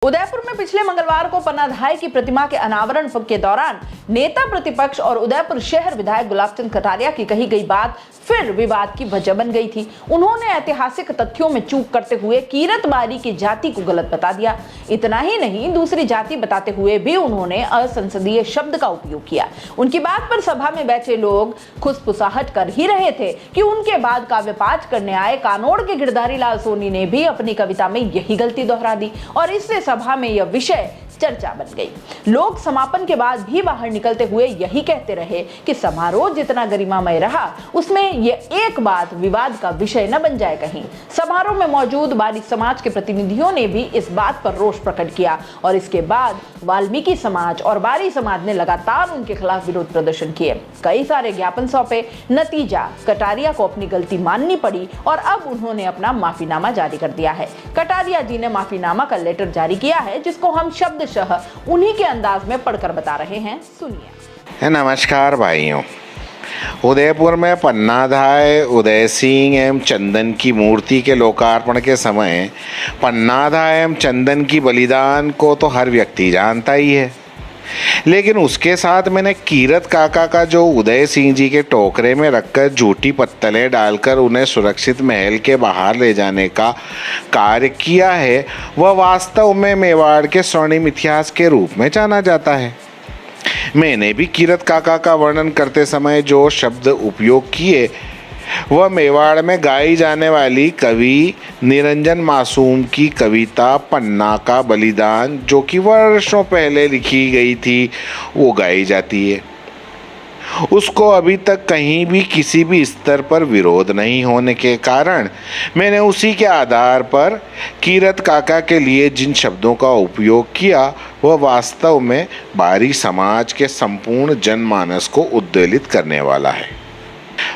उदयपुर में पिछले मंगलवार को पन्नाधाय की प्रतिमा के अनावरण के दौरान नेता प्रतिपक्ष और उदयपुर शहर विधायक गुलाबचंद कटारिया की कही गई बात फिर विवाद की वजह बन गई थी। उन्होंने ऐतिहासिक तथ्यों में चूक करते हुए कीरत बारी की जाति को गलत बता दिया। इतना ही नहीं, दूसरी जाति बताते हुए भी उन्होंने असंसदीय शब्द का उपयोग किया। उनकी बात पर सभा में बैठे लोग खुशफुसाहट कर ही रहे थे कि उनके बाद काव्य पाठ करने आए कानोड़ के गिरधारी लाल सोनी ने भी अपनी कविता में यही गलती दोहरा दी और इससे सभा में यह विषय चर्चा बन गई। लोग समापन के बाद भी बाहर निकलते हुए यही कहते रहे कि समारोह जितना गरिमामय रहा उसमें यह एक बात विवाद का विषय न बन जाए कहीं। समारोह में मौजूद बारी समाज के प्रतिनिधियों ने भी इस बात पर रोष प्रकट किया और इसके बाद वाल्मीकि समाज और बारी समाज ने लगातार उनके खिलाफ विरोध प्रदर्शन किए। कई सारे ज्ञापन सौंपे। नतीजा, कटारिया को अपनी गलती माननी पड़ी और अब उन्होंने अपना माफीनामा जारी कर दिया है। कटारिया जी ने माफीनामा का लेटर जारी किया है, जिसको हम शब्दशः उन्हीं के अंदाज में पढ़कर बता रहे हैं। सुनिए। नमस्कार भाइयों। उदयपुर में पन्नाधाय उदय सिंह एवं चंदन की मूर्ति के लोकार्पण के समय पन्नाधाय एवं चंदन की बलिदान को तो हर व्यक्ति जानता ही है, लेकिन उसके साथ मैंने कीरत काका का जो उदय सिंह जी के टोकरे में रखकर झूठी पत्तलें डालकर उन्हें सुरक्षित महल के बाहर ले जाने का कार्य किया है, वह वास्तव में मेवाड़ के स्वर्णिम इतिहास के रूप में जाना जाता है। मैंने भी कीरत काका का वर्णन करते समय जो शब्द उपयोग किए वह मेवाड़ में गाई जाने वाली कवि निरंजन मासूम की कविता पन्ना का बलिदान, जो कि वर्षों पहले लिखी गई थी, वो गाई जाती है। उसको अभी तक कहीं भी किसी भी स्तर पर विरोध नहीं होने के कारण मैंने उसी के आधार पर कीरत काका के लिए जिन शब्दों का उपयोग किया वह वास्तव में बारी समाज के संपूर्ण जनमानस को उद्वेलित करने वाला है।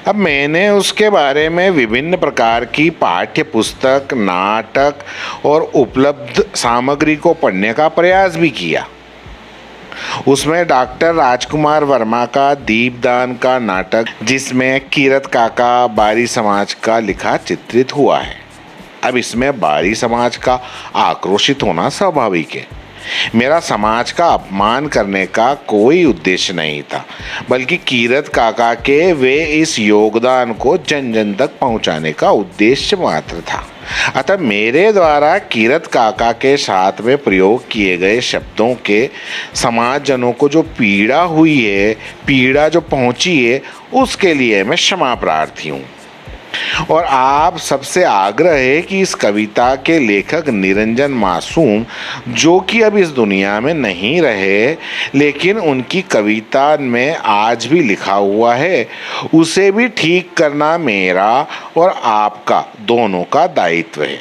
अब मैंने उसके बारे में विभिन्न प्रकार की पाठ्य पुस्तक, नाटक और उपलब्ध सामग्री को पढ़ने का प्रयास भी किया। उसमें डॉक्टर राजकुमार वर्मा का दीपदान का नाटक, जिसमें कीरत काका बारी समाज का लिखा चित्रित हुआ है। अब इसमें बारी समाज का आक्रोशित होना स्वाभाविक है। मेरा समाज का अपमान करने का कोई उद्देश्य नहीं था, बल्कि कीरत काका के वे इस योगदान को जन जन तक पहुंचाने का उद्देश्य मात्र था। अतः मेरे द्वारा कीरत काका के साथ में प्रयोग किए गए शब्दों के समाजजनों को जो पीड़ा हुई है, पीड़ा जो पहुंची है, उसके लिए मैं क्षमा प्रार्थी हूँ। और आप सबसे आग्रह है कि इस कविता के लेखक निरंजन मासूम, जो कि अब इस दुनिया में नहीं रहे लेकिन उनकी कविता में आज भी लिखा हुआ है, उसे भी ठीक करना मेरा और आपका दोनों का दायित्व है।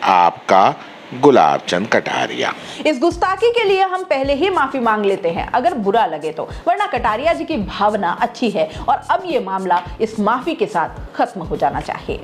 आपका गुलाबचंद कटारिया। इस गुस्ताखी के लिए हम पहले ही माफी मांग लेते हैं अगर बुरा लगे तो, वरना कटारिया जी की भावना अच्छी है और अब ये मामला इस माफी के साथ खत्म हो जाना चाहिए।